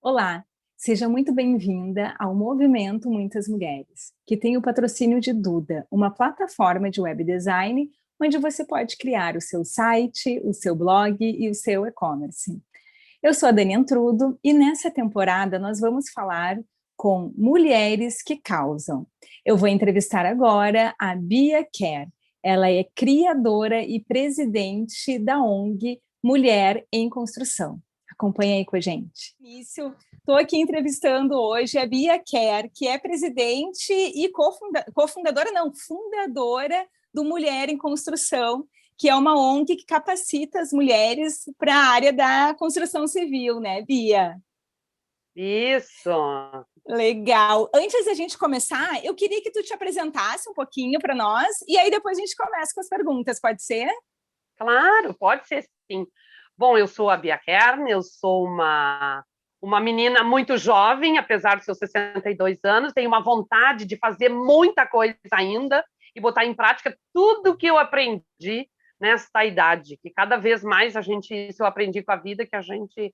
Olá, seja muito bem-vinda ao Movimento Muitas Mulheres, que tem o patrocínio de Duda, uma plataforma de web design onde você pode criar o seu site, o seu blog e o seu e-commerce. Eu sou a Dani Entrudo e nessa temporada nós vamos falar com mulheres que causam. Eu vou entrevistar agora a Bia Kerr. Ela é criadora e presidente da ONG Mulher em Construção. Acompanha aí com a gente. Início, estou aqui entrevistando hoje a Bia Kerr, que é presidente e fundadora do Mulher em Construção, que é uma ONG que capacita as mulheres para a área da construção civil, né, Bia? Isso! Legal. Antes da gente começar, eu queria que tu te apresentasse um pouquinho para nós, e aí depois a gente começa com as perguntas, pode ser? Claro, pode ser sim. Bom, eu sou a Bia Kern, eu sou uma menina muito jovem, apesar de seus 62 anos, tenho uma vontade de fazer muita coisa ainda e botar em prática tudo que eu aprendi nesta idade, que cada vez mais isso eu aprendi com a vida, que a gente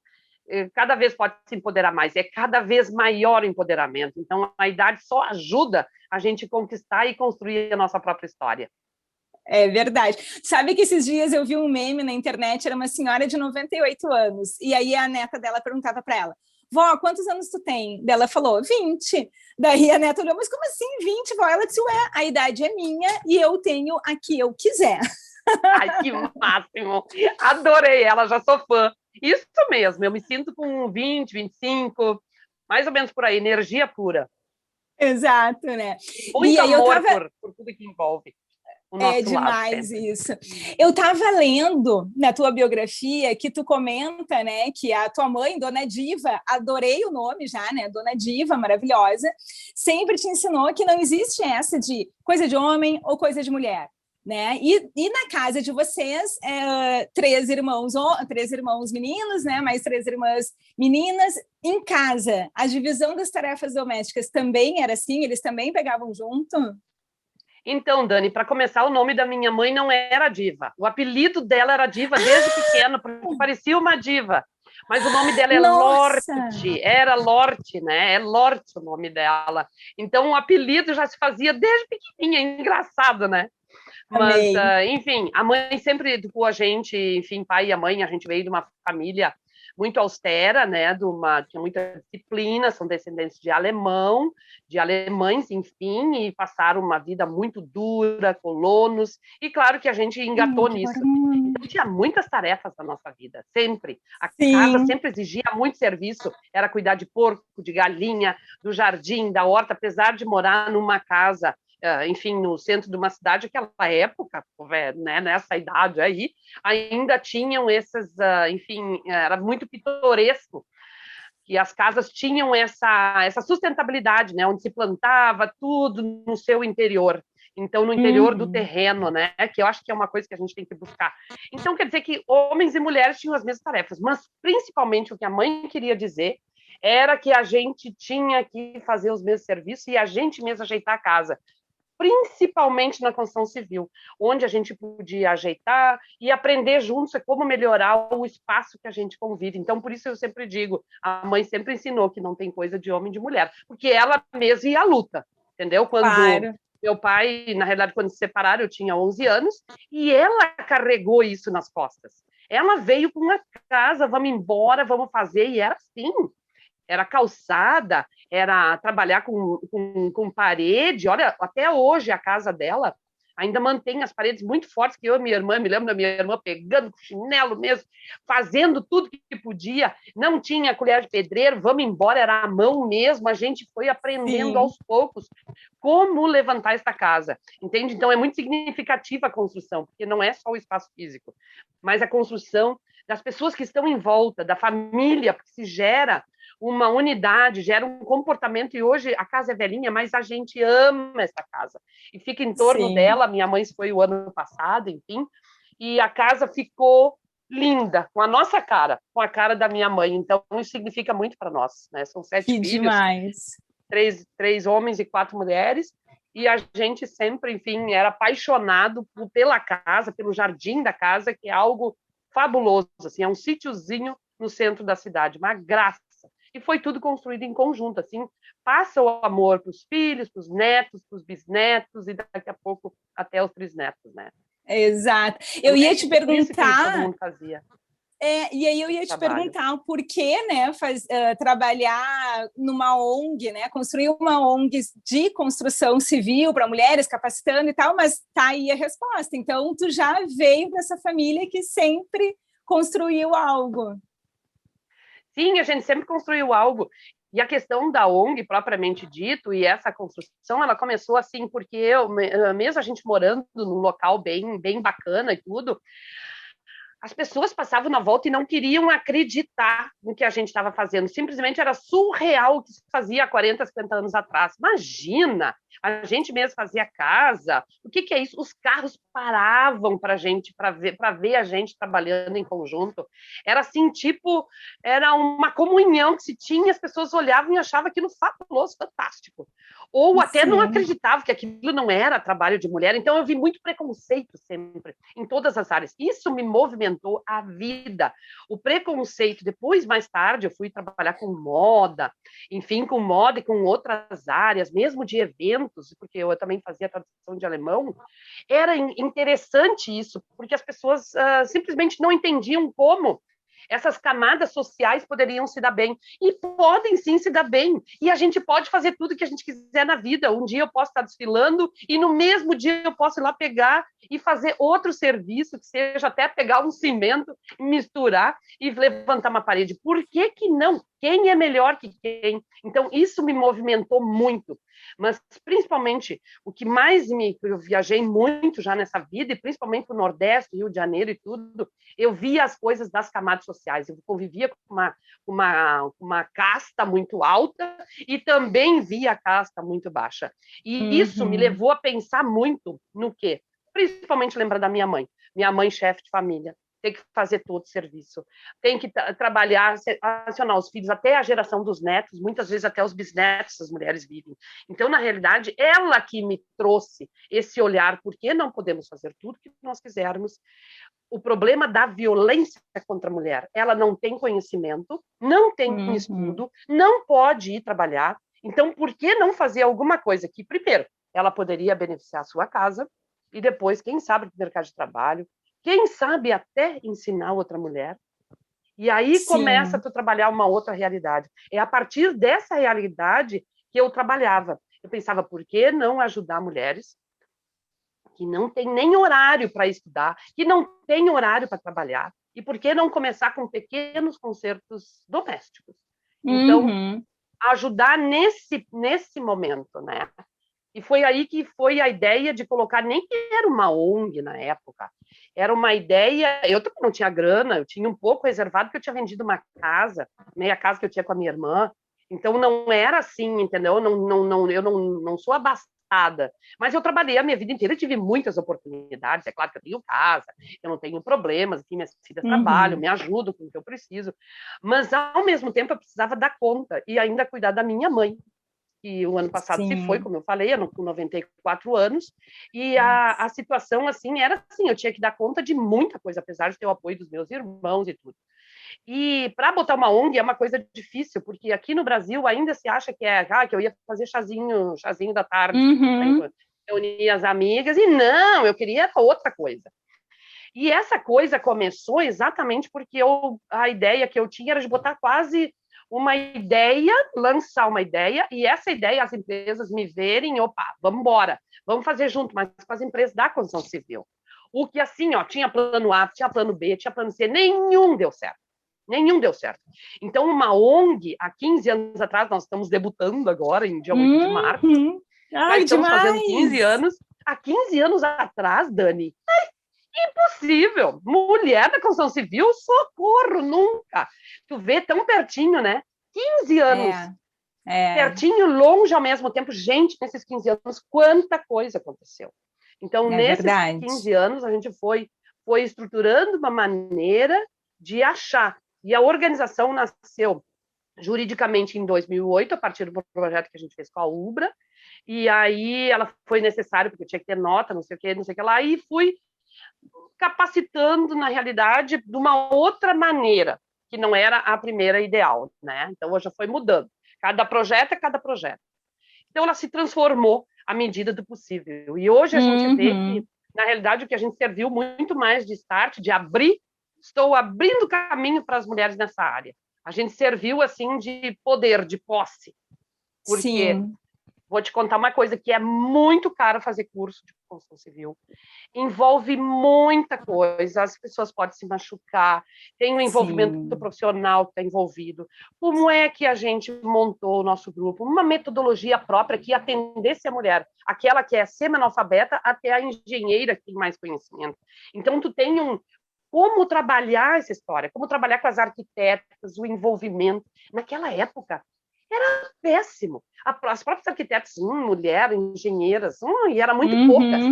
cada vez pode se empoderar mais, é cada vez maior o empoderamento. Então, a idade só ajuda a gente conquistar e construir a nossa própria história. É verdade. Sabe que esses dias eu vi um meme na internet, era uma senhora de 98 anos, e aí a neta dela perguntava para ela: vó, quantos anos tu tem? Ela falou, 20. Daí a neta olhou, mas como assim 20, vó? Ela disse, ué, a idade é minha e eu tenho a que eu quiser. Ai, que máximo! Adorei ela, já sou fã. Isso mesmo, eu me sinto com 20, 25, mais ou menos por aí, energia pura. Exato, né? Muito Bia, eu amor tava... por tudo que envolve o É nosso lado demais sempre. isso. Eu estava lendo na tua biografia que tu comenta, né, que a tua mãe, Dona Diva, adorei o nome já, né, Dona Diva, maravilhosa, sempre te ensinou que não existe essa de coisa de homem ou coisa de mulher, né? E na casa de vocês, três irmãos meninos, né, mais três irmãs meninas. Em casa, a divisão das tarefas domésticas também era assim? Eles também pegavam junto? Então, Dani, para começar, o nome da minha mãe não era Diva. O apelido dela era Diva desde pequena, porque parecia uma diva. Mas o nome dela é Nossa! Lorte, era Lorte, né? É Lorte o nome dela. Então, o apelido já se fazia desde pequenininha, engraçado, né? Mas, Amei. enfim, a mãe sempre educou a gente, enfim, pai e a mãe, a gente veio de uma família muito austera, né, tinha muita disciplina, são descendentes de alemão, de alemães, enfim, e passaram uma vida muito dura, colonos, e claro que a gente engatou nisso. Então tinha muitas tarefas na nossa vida, sempre. A casa Sim. sempre exigia muito serviço, era cuidar de porco, de galinha, do jardim, da horta, apesar de morar numa casa enfim, no centro de uma cidade, aquela época, né, nessa idade aí, ainda tinham enfim, era muito pitoresco, que as casas tinham essa sustentabilidade, né, onde se plantava tudo no seu interior. Então, no interior do terreno, né, que eu acho que é uma coisa que a gente tem que buscar. Então, quer dizer que homens e mulheres tinham as mesmas tarefas, mas principalmente o que a mãe queria dizer era que a gente tinha que fazer os mesmos serviços e a gente mesmo ajeitar a casa, principalmente na construção civil, onde a gente podia ajeitar e aprender juntos como melhorar o espaço que a gente convive. Então, por isso eu sempre digo, a mãe sempre ensinou que não tem coisa de homem e de mulher, porque ela mesma ia à luta, entendeu? Quando Claro. meu pai, na realidade, quando se separaram, eu tinha 11 anos, e ela carregou isso nas costas. Ela veio com uma casa, vamos embora, vamos fazer, e era assim. Era calçada, era trabalhar com parede. Olha, até hoje a casa dela ainda mantém as paredes muito fortes, que eu e minha irmã, me lembro da minha irmã pegando com chinelo mesmo, fazendo tudo que podia. Não tinha colher de pedreiro, vamos embora, era a mão mesmo. A gente foi aprendendo aos poucos como levantar esta casa, entende? Então é muito significativa a construção, porque não é só o espaço físico, mas a construção das pessoas que estão em volta, da família, porque se gera uma unidade, gera um comportamento, e hoje a casa é velhinha, mas a gente ama essa casa, e fica em torno dela. Minha mãe foi o ano passado, enfim, e a casa ficou linda, com a nossa cara, com a cara da minha mãe. Então isso significa muito para nós, né? São 7 filhos, Demais. três homens e 4 mulheres, e a gente sempre, enfim, era apaixonado pela casa, pelo jardim da casa, que é algo fabuloso, assim, é um sítiozinho no centro da cidade, uma graça. e foi tudo construído em conjunto, assim, passa o amor para os filhos, para os netos, para os bisnetos, e daqui a pouco até os trisnetos, né? Exato. Então, Eu ia te isso que todo perguntar. mundo fazia. E aí eu ia te Trabalho. perguntar o porquê, né, trabalhar numa ONG, né, construir uma ONG de construção civil para mulheres, capacitando e tal, mas tá aí a resposta. Então, tu já veio dessa família que sempre construiu algo. Sim, a gente sempre construiu algo. E a questão da ONG, propriamente dito, e essa construção, ela começou assim, porque mesmo a gente morando num local bem bacana e tudo, as pessoas passavam na volta e não queriam acreditar no que a gente estava fazendo. Simplesmente era surreal o que se fazia há 40, 50 anos atrás. Imagina, a gente mesmo fazia casa. O que é isso? Os carros paravam para ver a gente trabalhando em conjunto. Era assim, tipo, era uma comunhão que se tinha, as pessoas olhavam e achavam aquilo fabuloso, fantástico. Ou até não Sim. acreditavam que aquilo não era trabalho de mulher. Então, eu vi muito preconceito sempre, em todas as áreas. Isso me movimentou a vida. O preconceito, depois, mais tarde, eu fui trabalhar com moda, enfim, com moda e com outras áreas, mesmo de eventos, porque eu também fazia tradução de alemão. Era interessante isso, porque as pessoas simplesmente não entendiam como essas camadas sociais poderiam se dar bem. E podem sim se dar bem. E a gente pode fazer tudo que a gente quiser na vida. Um dia eu posso estar desfilando e no mesmo dia eu posso ir lá pegar e fazer outro serviço, que seja até pegar um cimento, misturar e levantar uma parede. Por que que não? Quem é melhor que quem? Então, isso me movimentou muito. Mas, principalmente, o que mais eu viajei muito já nessa vida, e principalmente o Nordeste, Rio de Janeiro e tudo, eu via as coisas das camadas sociais. Eu convivia com uma casta muito alta e também via a casta muito baixa. E isso me levou a pensar muito no quê? Principalmente lembrar da minha mãe. Minha mãe, chefe de família, tem que fazer todo o serviço, tem que trabalhar, acionar os filhos até a geração dos netos, muitas vezes até os bisnetos as mulheres vivem. Então, na realidade, ela que me trouxe esse olhar, porque não podemos fazer tudo que nós quisermos. O problema da violência contra a mulher, ela não tem conhecimento, não tem estudo, não pode ir trabalhar. Então, por que não fazer alguma coisa que, primeiro, ela poderia beneficiar a sua casa e depois, quem sabe, do mercado de trabalho, quem sabe até ensinar outra mulher. E aí Sim. começa a tu trabalhar uma outra realidade. É a partir dessa realidade que eu trabalhava. Eu pensava, por que não ajudar mulheres que não tem nem horário para estudar, que não tem horário para trabalhar, e por que não começar com pequenos concertos domésticos? Então, ajudar nesse momento, né? E foi aí que foi a ideia de colocar, nem que era uma ONG na época, era uma ideia, eu também não tinha grana, eu tinha um pouco reservado, porque eu tinha vendido uma casa, meia casa que eu tinha com a minha irmã, então não era assim, entendeu? Eu não sou abastada, mas eu trabalhei a minha vida inteira, tive muitas oportunidades, é claro que eu tenho casa, eu não tenho problemas, aqui minhas filhas trabalham, me ajudam com o que eu preciso, mas ao mesmo tempo eu precisava dar conta e ainda cuidar da minha mãe, que o ano passado se foi, como eu falei, com 94 anos, e a situação, assim, era assim, eu tinha que dar conta de muita coisa, apesar de ter o apoio dos meus irmãos e tudo. E para botar uma ONG é uma coisa difícil, porque aqui no Brasil ainda se acha que eu ia fazer chazinho da tarde, reunir as amigas, e não, eu queria outra coisa. E essa coisa começou exatamente porque a ideia que eu tinha era de botar quase uma ideia, lançar uma ideia, e essa ideia as empresas me verem, opa, vamos embora, vamos fazer junto, mas com as empresas da construção civil. O que assim, ó, tinha plano A, tinha plano B, tinha plano C, nenhum deu certo. Nenhum deu certo. Então, uma ONG, há 15 anos atrás, nós estamos debutando agora, em dia 8 de março, já estamos fazendo 15 anos. Há 15 anos atrás, Dani, impossível. Mulher da construção civil, socorro, nunca. Tu vê tão pertinho, né? 15 anos. Pertinho, longe ao mesmo tempo. Gente, nesses 15 anos, quanta coisa aconteceu. Então, nesses 15 anos, a gente foi estruturando uma maneira de achar. E a organização nasceu juridicamente em 2008, a partir do projeto que a gente fez com a Ubra. E aí ela foi necessária, porque eu tinha que ter nota, não sei o que lá, e fui capacitando, na realidade, de uma outra maneira, que não era a primeira ideal, né? Então, hoje já foi mudando. Cada projeto é cada projeto. Então, ela se transformou à medida do possível. E hoje a gente vê que, na realidade, o que a gente serviu muito mais de start, de abrir, estou abrindo caminho para as mulheres nessa área. A gente serviu, assim, de poder, de posse. Porque, Sim. vou te contar uma coisa, que é muito caro fazer curso de construção civil. Envolve muita coisa, as pessoas podem se machucar, tem um envolvimento profissional que está envolvido. Como é que a gente montou o nosso grupo? Uma metodologia própria que atendesse a mulher, aquela que é semi-analfabeta até a engenheira que tem mais conhecimento. Então, tu tem como trabalhar essa história, como trabalhar com as arquitetas, o envolvimento. Naquela época, era péssimo. As próprias arquitetas, mulher, engenheiras, e era muito poucas.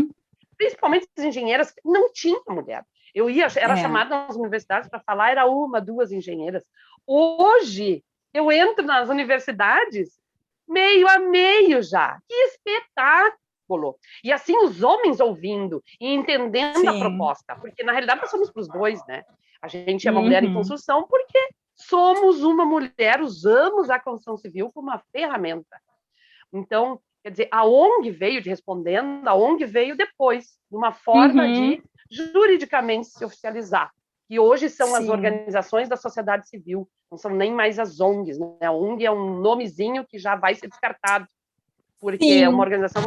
Principalmente as engenheiras, não tinha mulher. Eu era chamada nas universidades para falar, era 1, 2 engenheiras. Hoje, eu entro nas universidades meio a meio já. Que espetáculo! E assim, os homens ouvindo e entendendo a proposta. Porque, na realidade, nós somos para os dois, né? A gente é uma mulher em construção porque somos uma mulher, usamos a construção civil como uma ferramenta. Então, quer dizer, a ONG veio, respondendo, a ONG veio depois, de uma forma de juridicamente se oficializar, que hoje são as organizações da sociedade civil, não são nem mais as ONGs, né? A ONG é um nomezinho que já vai ser descartado, porque é uma organização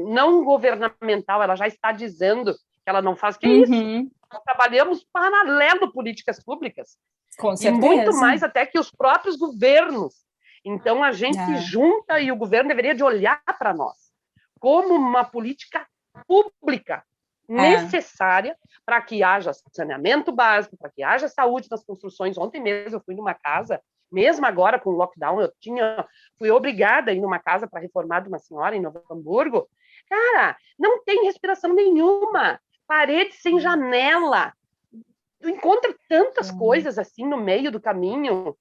não governamental, ela já está dizendo que ela não faz, que é isso? Nós trabalhamos paralelo políticas públicas, com certeza. E muito mais até que os próprios governos. Então, a gente se junta e o governo deveria de olhar para nós como uma política pública necessária para que haja saneamento básico, para que haja saúde nas construções. Ontem mesmo eu fui numa casa, mesmo agora com o lockdown, fui obrigada a ir numa casa para reformar de uma senhora em Novo Hamburgo. Cara, não tem respiração nenhuma, parede sem janela. Tu encontra tantas coisas assim no meio do caminho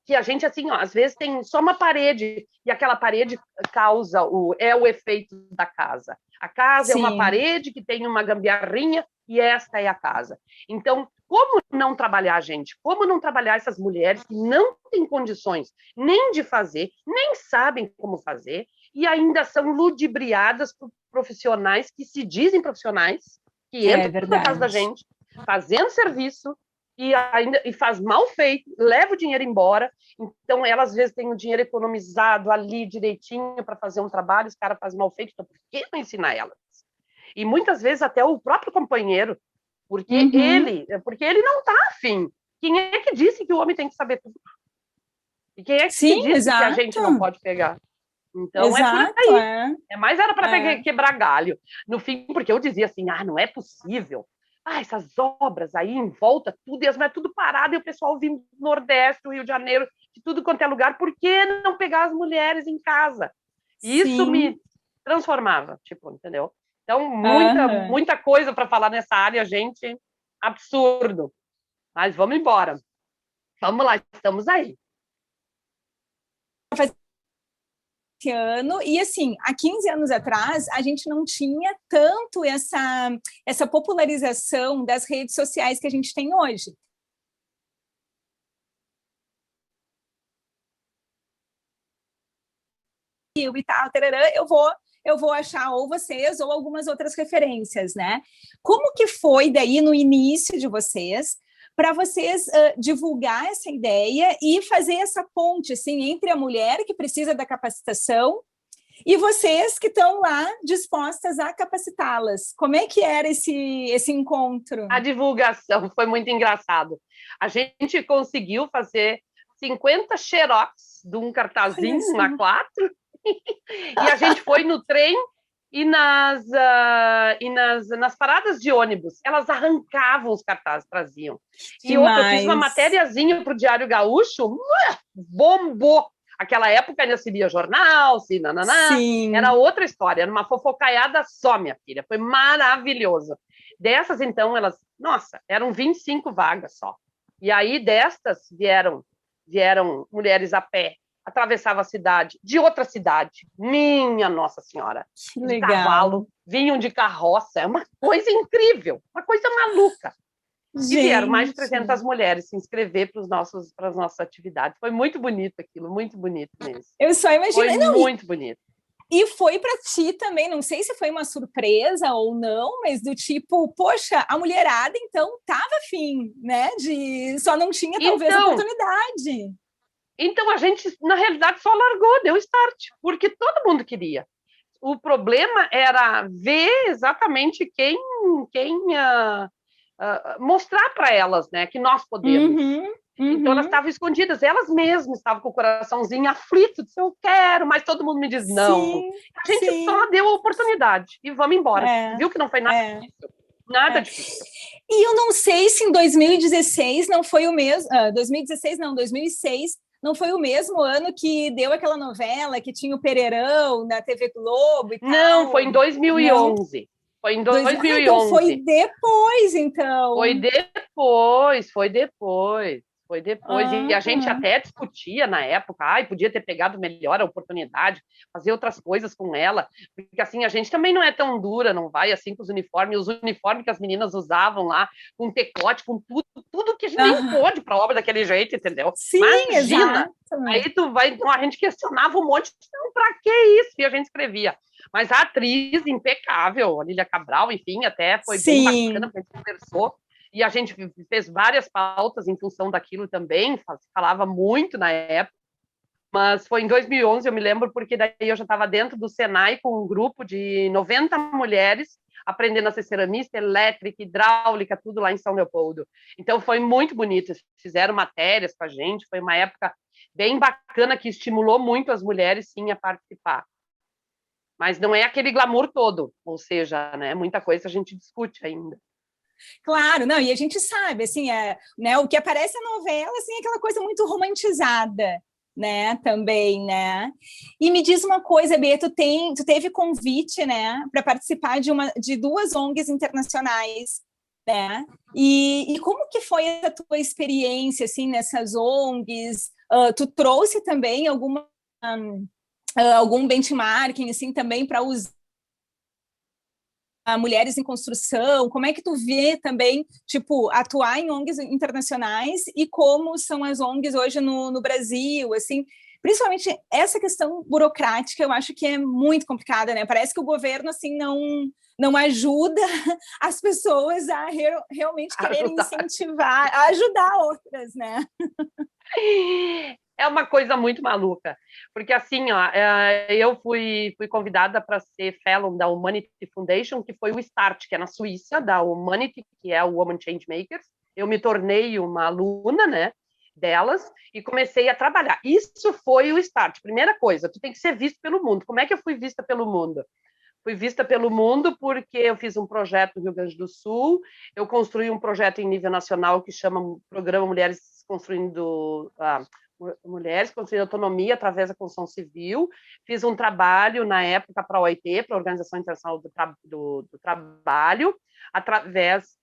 que a gente, assim, às vezes tem só uma parede e aquela parede causa o efeito da casa. A casa é uma parede que tem uma gambiarrinha e esta é a casa. Então, como não trabalhar, gente? Como não trabalhar essas mulheres que não têm condições nem de fazer, nem sabem como fazer e ainda são ludibriadas por profissionais que se dizem profissionais, que entram na casa da gente, fazendo serviço e faz mal feito, leva o dinheiro embora. Então, elas às vezes têm o dinheiro economizado ali direitinho para fazer um trabalho, os caras fazem mal feito, então por que não ensinar elas? E muitas vezes até o próprio companheiro, porque ele não está afim. Quem é que disse que o homem tem que saber tudo? E quem é que disse que a gente não pode pegar? Então, é por aí. Mais era para quebrar galho. No fim, porque eu dizia assim, não é possível. Essas obras aí em volta, tudo, e as mulheres tudo parado, e o pessoal vindo do Nordeste, do Rio de Janeiro, de tudo quanto é lugar, por que não pegar as mulheres em casa? E isso me transformava, entendeu? Então, muita coisa para falar nessa área, gente, absurdo. Mas vamos embora. Vamos lá, estamos aí. Ano, e assim, há 15 anos atrás, a gente não tinha tanto essa popularização das redes sociais que a gente tem hoje. E tal, tarará, eu vou achar ou vocês ou algumas outras referências, né? Como que foi daí no início de vocês para vocês divulgar essa ideia e fazer essa ponte assim, entre a mulher que precisa da capacitação e vocês que estão lá dispostas a capacitá-las? Como é que era esse encontro? A divulgação foi muito engraçado. A gente conseguiu fazer 50 xerox de um cartazinho, uma 4, e a gente foi no trem e nas paradas de ônibus, elas arrancavam os cartazes, traziam. E outra, eu fiz uma matériazinha para o Diário Gaúcho, bombou. Aquela época ainda se lia jornal, era outra história, era uma fofocaiada só, minha filha, foi maravilhoso. Dessas, então, eram 25 vagas só. E aí, destas, vieram mulheres a pé, atravessava a cidade, de outra cidade, minha Nossa Senhora, de cavalo, vinham de carroça, é uma coisa incrível, uma coisa maluca. E vieram mais de Gente. 300 mulheres se inscrever para as nossas atividades. Foi muito bonito aquilo, muito bonito mesmo. Eu só imagino. Foi muito bonito. E foi para ti também, não sei se foi uma surpresa ou não, mas do tipo, poxa, a mulherada então estava afim, né? Só não tinha talvez oportunidade. Então a gente, na realidade, só largou, deu start, porque todo mundo queria. O problema era ver exatamente quem mostrar para elas, né, que nós podemos. Então elas estavam escondidas, elas mesmas estavam com o coraçãozinho aflito, disse, eu quero, mas todo mundo me diz não. A gente só deu a oportunidade e vamos embora. Viu que não foi nada difícil. Nada difícil. E eu não sei se em 2016 não foi o mesmo, 2016 não, 2006 não foi o mesmo ano que deu aquela novela que tinha o Pereirão na TV Globo e tal? Não, foi em 2011. Não. Foi em 2011. Então foi depois, então. Foi depois. E a gente até discutia na época, podia ter pegado melhor a oportunidade, fazer outras coisas com ela, porque assim, a gente também não é tão dura, não vai assim com os uniformes que as meninas usavam lá, com decote, com tudo que a gente nem pôde para obra daquele jeito, entendeu? Sim, imagina. Exatamente. Aí então a gente questionava um monte, não, para que isso? E a gente escrevia. Mas a atriz impecável, a Lília Cabral, enfim, até foi bem bacana, porque a gente conversou. E a gente fez várias pautas em função daquilo também, falava muito na época, mas foi em 2011, eu me lembro, porque daí eu já estava dentro do Senai com um grupo de 90 mulheres, aprendendo a ser ceramista, elétrica, hidráulica, tudo lá em São Leopoldo. Então foi muito bonito, fizeram matérias com a gente, foi uma época bem bacana que estimulou muito as mulheres, sim, a participar. Mas não é aquele glamour todo, ou seja, né, muita coisa a gente discute ainda. Claro, não, e a gente sabe, assim, né, o que aparece na novela, assim, é aquela coisa muito romantizada, né, também, né? E me diz uma coisa, Bia, tu teve convite, né, para participar de 2 ONGs internacionais, né? E como que foi a tua experiência, assim, nessas ONGs? Tu trouxe também algum benchmarking, assim, também para usar mulheres em construção? Como é que tu vê também, tipo, atuar em ONGs internacionais e como são as ONGs hoje no Brasil, assim, principalmente essa questão burocrática, eu acho que é muito complicada, né? Parece que o governo, assim, não ajuda as pessoas a realmente quererem incentivar, a ajudar outras, né? É uma coisa muito maluca, porque assim, ó, eu fui convidada para ser fellow da Humanity Foundation, que foi o start, que é na Suíça, da Humanity, que é o Woman Change Makers. Eu me tornei uma aluna, né, delas e comecei a trabalhar. Isso foi o start. Primeira coisa, tu tem que ser visto pelo mundo. Como é que eu fui vista pelo mundo? Fui vista pelo mundo porque eu fiz um projeto no Rio Grande do Sul, eu construí um projeto em nível nacional que chama Programa Mulheres Construindo Autonomia através da construção civil. Fiz um trabalho na época para a OIT, para a Organização Internacional do Trabalho, através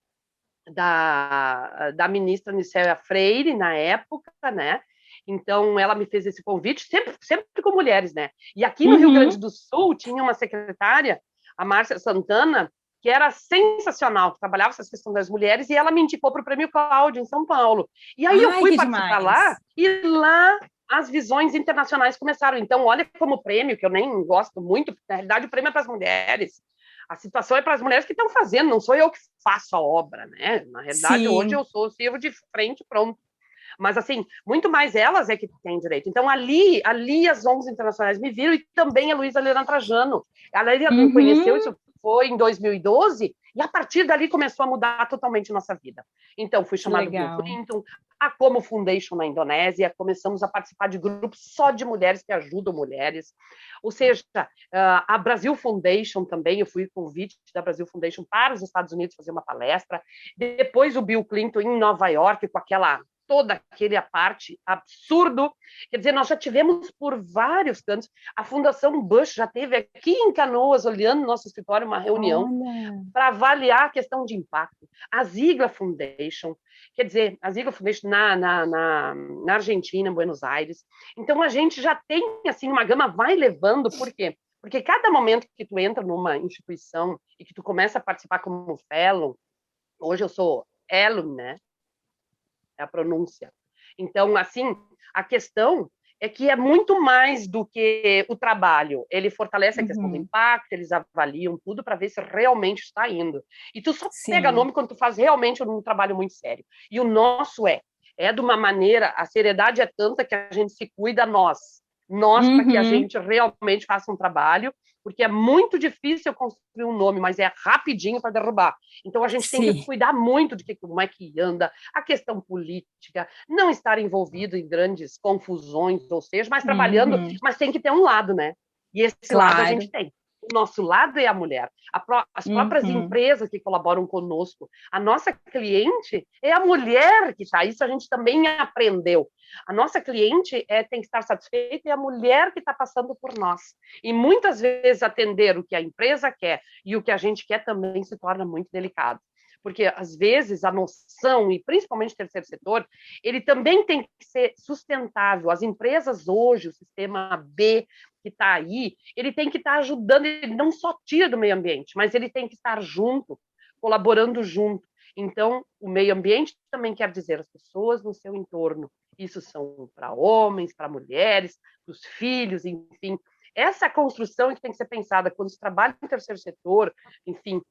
da ministra Nicélia Freire, na época, né? Então, ela me fez esse convite, sempre com mulheres, né? E aqui no Rio Grande do Sul tinha uma secretária, a Márcia Santana, que era sensacional, que trabalhava essas questões das mulheres, e ela me indicou para o Prêmio Cláudio, em São Paulo. E aí eu fui participar lá, e lá as visões internacionais começaram. Então, olha como prêmio, que eu nem gosto muito, na realidade o prêmio é para as mulheres. A situação é para as mulheres que estão fazendo, não sou eu que faço a obra, né? Na realidade, hoje eu sirvo de frente, pronto. Mas, assim, muito mais elas é que têm direito. Então, ali as ONGs internacionais me viram e também a Luísa Helena Trajano. Ela me conheceu, isso foi em 2012, e a partir dali começou a mudar totalmente a nossa vida. Então, fui chamada do Bill Clinton, a Como Foundation na Indonésia, começamos a participar de grupos só de mulheres que ajudam mulheres. Ou seja, a Brasil Foundation também, eu fui convite da Brasil Foundation para os Estados Unidos fazer uma palestra. Depois o Bill Clinton em Nova York, com toda aquela parte absurdo. Quer dizer, nós já tivemos por vários cantos. A Fundação Bush já teve aqui em Canoas, olhando no nosso escritório, uma reunião para avaliar a questão de impacto. A Ziegler Foundation, quer dizer, a Ziegler Foundation na Argentina, em Buenos Aires. Então, a gente já tem, assim, uma gama, vai levando, por quê? Porque cada momento que tu entra numa instituição e que tu começa a participar como fellow, hoje eu sou Elum, né? É a pronúncia. Então, assim, a questão é que é muito mais do que o trabalho. Ele fortalece a questão do impacto, eles avaliam tudo para ver se realmente está indo. E tu só pega nome quando tu faz realmente um trabalho muito sério. E o nosso é de uma maneira, a seriedade é tanta que a gente se cuida nós para que a gente realmente faça um trabalho, porque é muito difícil construir um nome, mas é rapidinho para derrubar. Então a gente tem que cuidar muito de como é que anda, a questão política, não estar envolvido em grandes confusões, ou seja, mas trabalhando, mas tem que ter um lado, né? E esse lado a gente tem. O nosso lado é a mulher. As próprias empresas que colaboram conosco. A nossa cliente é a mulher que está. Isso a gente também aprendeu. A nossa cliente tem que estar satisfeita e a mulher que está passando por nós. E muitas vezes atender o que a empresa quer e o que a gente quer também se torna muito delicado. Porque, às vezes, a noção, e principalmente o terceiro setor, ele também tem que ser sustentável. As empresas hoje, o sistema B que está aí, ele tem que estar ajudando, ele não só tira do meio ambiente, mas ele tem que estar junto, colaborando junto. Então, o meio ambiente também quer dizer as pessoas no seu entorno. Isso são para homens, para mulheres, para os filhos, enfim. Essa construção que tem que ser pensada quando se trabalha no terceiro setor, enfim,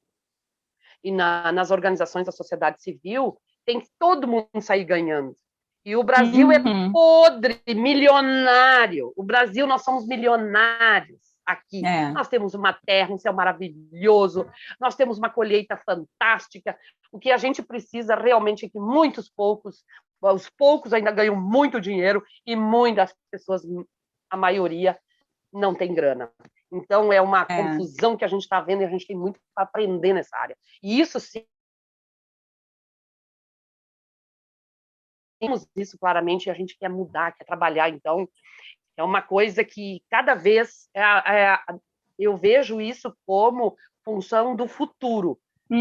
e nas organizações da sociedade civil, tem que todo mundo sair ganhando. E o Brasil é podre, milionário. O Brasil, nós somos milionários aqui. Nós temos uma terra, um céu maravilhoso, nós temos uma colheita fantástica. O que a gente precisa realmente é que os poucos ainda ganham muito dinheiro e muitas pessoas, a maioria, não tem grana. Então, é uma confusão que a gente está vendo e a gente tem muito para aprender nessa área. E isso, sim, temos isso claramente e a gente quer mudar, quer trabalhar. Então, é uma coisa que cada vez eu vejo isso como função do futuro,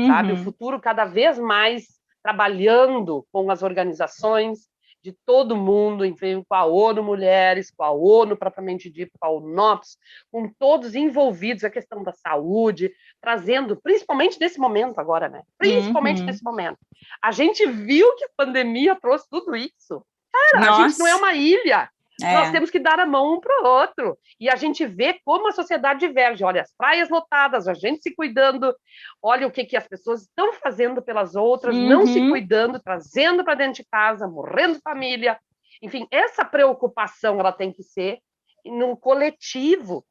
sabe? O futuro cada vez mais trabalhando com as organizações de todo mundo, enfim, com a ONU Mulheres, com a ONU propriamente dita, com a UNOPS, com todos envolvidos a questão da saúde, trazendo, principalmente nesse momento agora, né? Principalmente nesse momento. A gente viu que a pandemia trouxe tudo isso. Cara, a gente não é uma ilha. Nós temos que dar a mão um para o outro. E a gente vê como a sociedade diverge. Olha, as praias lotadas, a gente se cuidando. Olha o que as pessoas estão fazendo pelas outras, não se cuidando, trazendo para dentro de casa, morrendo de família. Enfim, essa preocupação ela tem que ser num coletivo.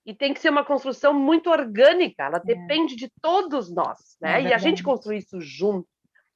E tem que ser uma construção muito orgânica. Ela depende de todos nós. Né? E a gente construir isso junto.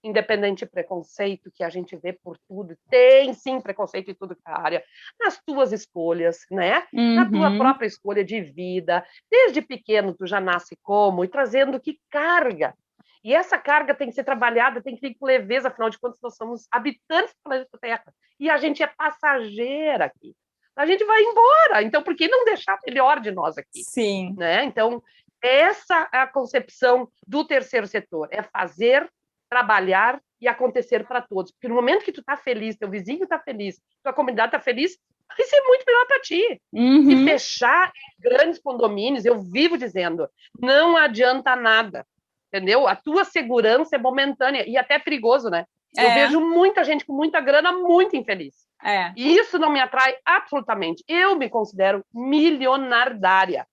Independente de preconceito que a gente vê por tudo, tem sim preconceito em tudo que é área, nas tuas escolhas, né? Na tua própria escolha de vida, desde pequeno tu já nasce como, e trazendo que carga. E essa carga tem que ser trabalhada, tem que vir com leveza, afinal de contas nós somos habitantes do planeta Terra, e a gente é passageira aqui. A gente vai embora, então por que não deixar melhor de nós aqui? Sim. Né? Então, essa é a concepção do terceiro setor, é fazer trabalhar e acontecer para todos. Porque no momento que tu tá feliz, teu vizinho está feliz, tua comunidade está feliz, vai ser muito melhor para ti. Se fechar em grandes condomínios, eu vivo dizendo, não adianta nada, entendeu? A tua segurança é momentânea e até perigoso, né? Eu vejo muita gente com muita grana muito infeliz. E isso não me atrai absolutamente. Eu me considero milionardária,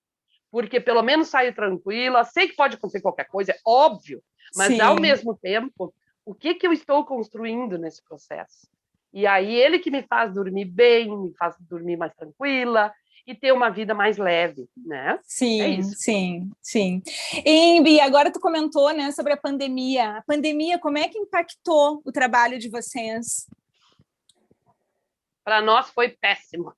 porque pelo menos saio tranquila, sei que pode acontecer qualquer coisa, é óbvio, mas, ao mesmo tempo, o que eu estou construindo nesse processo? E aí, ele que me faz dormir bem, me faz dormir mais tranquila e ter uma vida mais leve, né? Sim, sim. Imbi, agora tu comentou, né, sobre a pandemia. A pandemia, como é que impactou o trabalho de vocês? Para nós foi péssimo.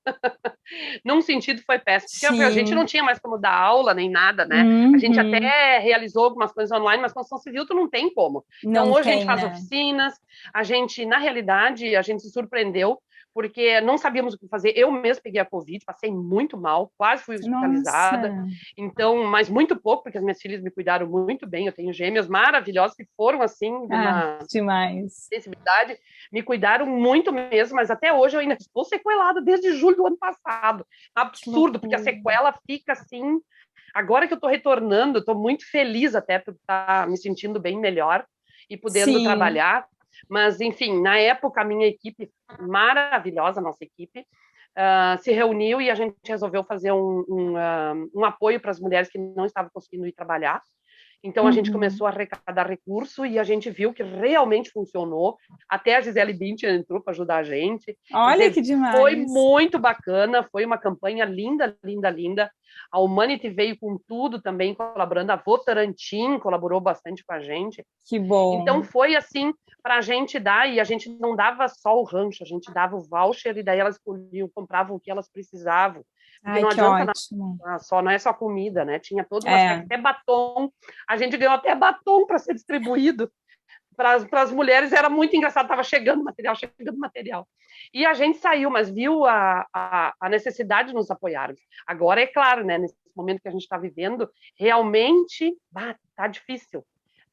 Num sentido foi péssimo, porque a gente não tinha mais como dar aula nem nada, né? A gente até realizou algumas coisas online, mas construção civil tu não tem como. Então hoje a gente faz oficinas, a gente, na realidade, a gente se surpreendeu, porque não sabíamos o que fazer. Eu mesma peguei a Covid, passei muito mal, quase fui hospitalizada. Então, mas muito pouco, porque as minhas filhas me cuidaram muito bem. Eu tenho gêmeas maravilhosas que foram, assim, de uma sensibilidade, me cuidaram muito mesmo, mas até hoje eu ainda estou sequelada desde julho do ano passado. Absurdo, porque a sequela fica assim. Agora que eu estou retornando, eu estou muito feliz até por estar me sentindo bem melhor. e podendo Sim. trabalhar. Mas, enfim, na época, a minha equipe, maravilhosa, a nossa equipe, se reuniu e a gente resolveu fazer um apoio para as mulheres que não estavam conseguindo ir trabalhar. Então, a gente Uhum. começou a arrecadar recurso e a gente viu que realmente funcionou. Até a Gisele Bündchen entrou para ajudar a gente. Quer Olha dizer, que foi demais. muito bacana, foi uma campanha linda, linda, linda. A Humanity veio com tudo também, colaborando. A Votorantim colaborou bastante com a gente. Que Então, bom. foi assim, para a gente dar, e a gente não dava só o rancho, a gente dava o voucher, e daí elas escolhiam, compravam o que elas precisavam. Porque Ai, não que adianta ótimo. só, não é só comida, né? Tinha todo um aspecto, É. até batom. A gente ganhou até batom para ser distribuído para as mulheres. Era muito engraçado, estava chegando material, chegando material. E a gente saiu, mas viu a necessidade de nos apoiar. Agora, é claro, né? Nesse momento que a gente está vivendo, realmente está difícil.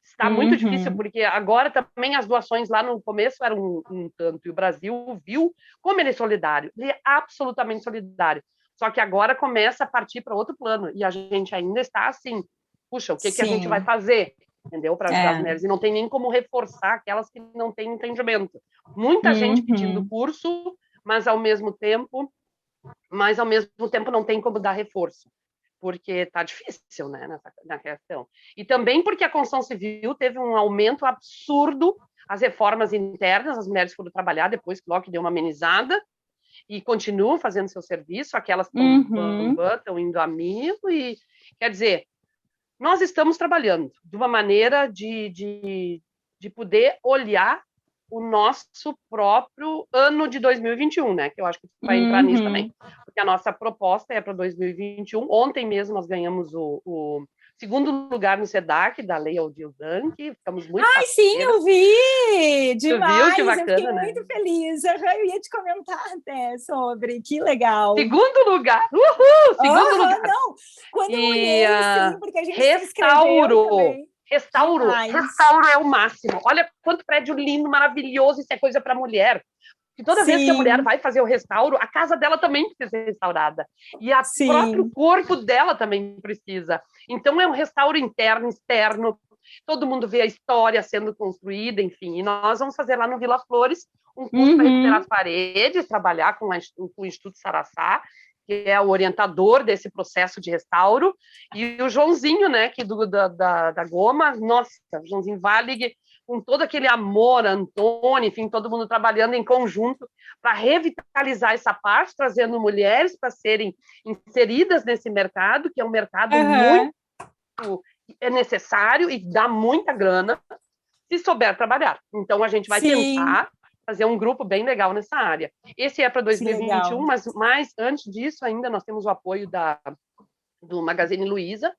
Está muito difícil, Uhum. porque agora também as doações lá no começo eram um tanto, e o Brasil viu como ele é solidário. Ele é absolutamente solidário. Só que agora começa a partir para outro plano, e a gente ainda está assim, puxa, o que a gente vai Sim. fazer? Entendeu? Para ajudar as É. mulheres. E não tem nem como reforçar aquelas que não têm entendimento. Muita gente pedindo Uhum. curso, mas ao mesmo tempo, não tem como dar reforço, porque está difícil, né, na questão. E também porque a construção civil teve um aumento absurdo, as reformas internas, as mulheres foram trabalhar depois que logo deu uma amenizada, e continuam fazendo seu serviço, aquelas que estão Uhum. bambam, estão indo a mil, e quer dizer, nós estamos trabalhando de uma maneira de poder olhar o nosso próprio ano de 2021, né? Que eu acho que vai entrar nisso também. Uhum. Porque a nossa proposta é para 2021. Ontem mesmo nós ganhamos o segundo lugar no SEDAC, da Lei Aldir Blanc, ficamos muito Ai, sim, parceiras. eu vi! Tu viu que Demais! Eu fiquei bacana, né? muito feliz. Aham, eu ia te comentar até sobre. Que legal. Segundo lugar! Uhul! Segundo Aham, lugar! não. Quando eu E olhei, sim, porque a gente se inscreveu restauro. também. Restauro. Demais. Restauro é o máximo. Olha quanto prédio lindo, maravilhoso. Isso é coisa para mulher. Que toda vez que a mulher Sim, vai fazer o restauro, a casa dela também precisa ser restaurada. E o próprio sim. corpo dela também precisa. Então, é um restauro interno, externo. Todo mundo vê a história sendo construída, enfim. E nós vamos fazer lá no Vila Flores um curso para recuperar Uhum. as paredes, trabalhar com o Instituto Saraçá, que é o orientador desse processo de restauro, e o Joãozinho, né, que da Goma, nossa, o Joãozinho Valig, com todo aquele amor, Antônio, enfim, todo mundo trabalhando em conjunto para revitalizar essa parte, trazendo mulheres para serem inseridas nesse mercado, que é um mercado muito Aham. necessário e dá muita grana, se souber trabalhar. Então, a gente vai Sim, tentar fazer um grupo bem legal nessa área. Esse é para que 2021, legal. mas antes disso ainda nós temos o apoio do Magazine Luiza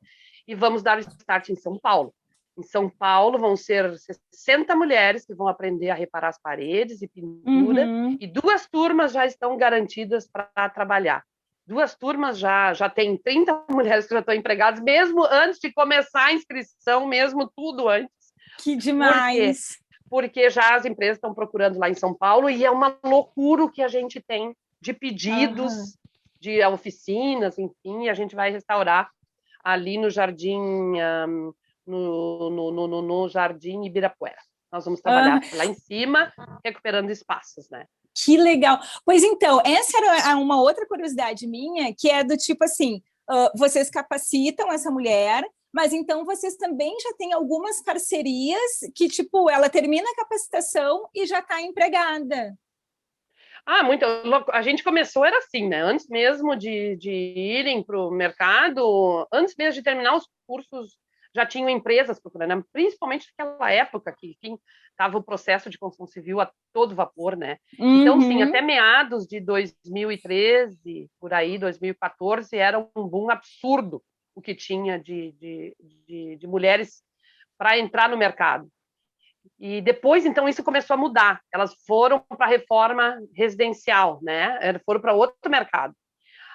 e vamos dar start em São Paulo. Em São Paulo vão ser 60 mulheres que vão aprender a reparar as paredes e pintura, Uhum. e 2 turmas já estão garantidas para trabalhar. 2 turmas já tem 30 mulheres que já estão empregadas, mesmo antes de começar a inscrição, mesmo tudo antes. Que Por quê? demais. Porque já as empresas estão procurando lá em São Paulo e é uma loucura o que a gente tem de Aham. pedidos, de oficinas, enfim, e a gente vai restaurar ali no Jardim, no Jardim Ibirapuera. Nós vamos Aham. trabalhar lá em cima, recuperando espaços, né? Que legal. Pois então, essa era uma outra curiosidade minha, que é do tipo assim, vocês capacitam essa mulher, mas então vocês também já têm algumas parcerias que, tipo, ela termina a capacitação e já está empregada. Muito louco. A gente começou, era assim, né? Antes mesmo de irem para o mercado, antes mesmo de terminar os cursos, já tinham empresas procurando, né? Principalmente naquela época que, enfim, estava o processo de construção civil a todo vapor, né? Então, sim, Uhum. até meados de 2013, por aí, 2014, era um boom absurdo o que tinha de mulheres para entrar no mercado. E depois, então, isso começou a mudar. Elas foram para a reforma residencial, né? Foram para outro mercado.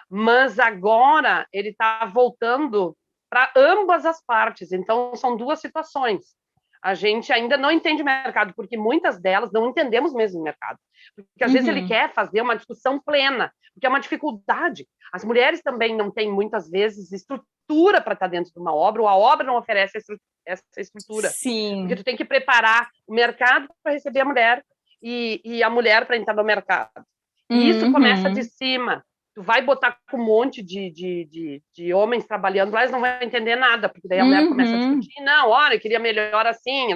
Mas agora ele está voltando para ambas as partes. Então, são 2 situações. A gente ainda não entende o mercado, porque muitas delas não entendemos mesmo o mercado. Porque às vezes ele Uhum. quer fazer uma discussão plena, porque é uma dificuldade. As mulheres também não têm, muitas vezes, estrutura estrutura para estar dentro de uma obra, ou a obra não oferece essa estrutura. Sim. Porque tu tem que preparar o mercado para receber a mulher e a mulher para entrar no mercado. E isso começa de cima. Tu vai botar com um monte de homens trabalhando lá, eles não vão entender nada, porque daí a mulher começa a discutir, não, olha, eu queria melhor assim,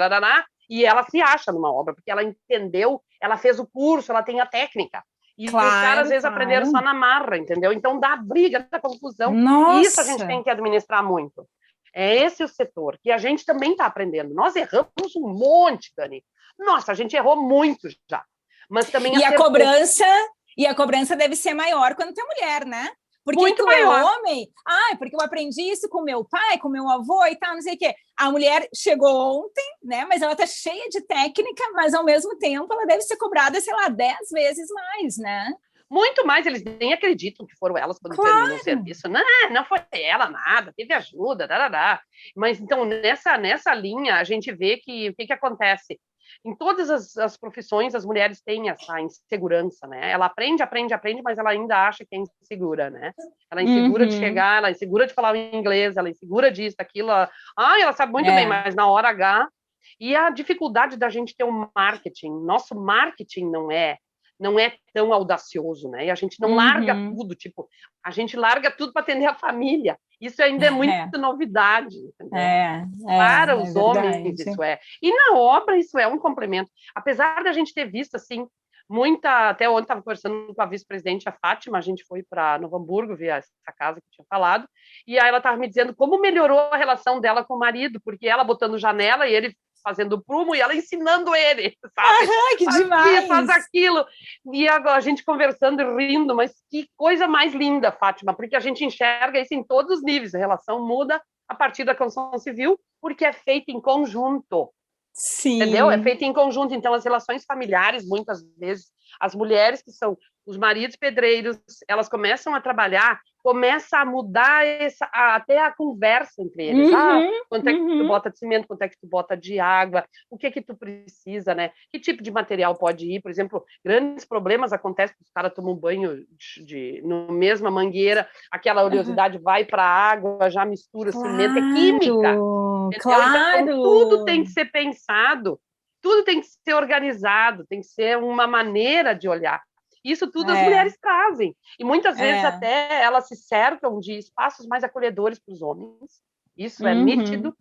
e ela se acha numa obra, porque ela entendeu, ela fez o curso, ela tem a técnica. E os caras, às vezes, aprenderam só na marra, entendeu? Então, dá briga, dá confusão. Nossa. E isso a gente tem que administrar muito. É esse o setor, que a gente também está aprendendo. Nós erramos um monte, Dani. Nossa, a gente errou muito já. Mas também E a cobrança deve ser maior quando tem mulher, né? Porque muito tu maior. É homem, porque eu aprendi isso com meu pai, com meu avô e tal, não sei o quê. A mulher chegou ontem, né? Mas ela tá cheia de técnica, mas ao mesmo tempo ela deve ser cobrada, sei lá, 10 vezes mais, né? Muito mais, eles nem acreditam que foram elas quando terminam o serviço. Não foi ela, nada, teve ajuda, Mas então, nessa linha, a gente vê que o que acontece? Em todas as profissões, as mulheres têm essa insegurança, né? Ela aprende, mas ela ainda acha que é insegura, né? Ela é insegura de chegar, ela é insegura de falar em inglês, ela é insegura disso, daquilo. Ela sabe muito bem, mas na hora H... E a dificuldade da gente ter um marketing. Nosso marketing não é tão audacioso, né? E a gente não larga tudo, tipo, a gente larga tudo para atender a família. Isso ainda é muito novidade, entendeu? Para os homens, isso é. E na obra, isso é um complemento. Apesar da gente ter visto, assim, até ontem estava conversando com a vice-presidente, a Fátima, a gente foi para Novo Hamburgo ver essa casa que eu tinha falado, e aí ela estava me dizendo como melhorou a relação dela com o marido, porque ela botando janela e ele fazendo prumo e ela ensinando ele, sabe? Que demais! Faz aquilo. E agora a gente conversando e rindo, mas que coisa mais linda, Fátima, porque a gente enxerga isso em todos os níveis. A relação muda a partir da construção civil, porque é feita em conjunto. Sim. Entendeu? É feito em conjunto. Então, as relações familiares, muitas vezes, as mulheres que são os maridos pedreiros, elas começam a trabalhar, começa a mudar até a conversa entre eles. Quanto é que tu bota de cimento, quanto é que tu bota de água, o que é que tu precisa, né? Que tipo de material pode ir? Por exemplo, grandes problemas acontecem que os caras tomam banho no mesma mangueira, aquela oleosidade vai para a água, já mistura cimento, é química. Claro. Então, tudo tem que ser pensado, tudo tem que ser organizado, tem que ser uma maneira de olhar. Isso tudo as mulheres trazem. E muitas vezes até elas se cercam de espaços mais acolhedores para os homens. Isso é nítido.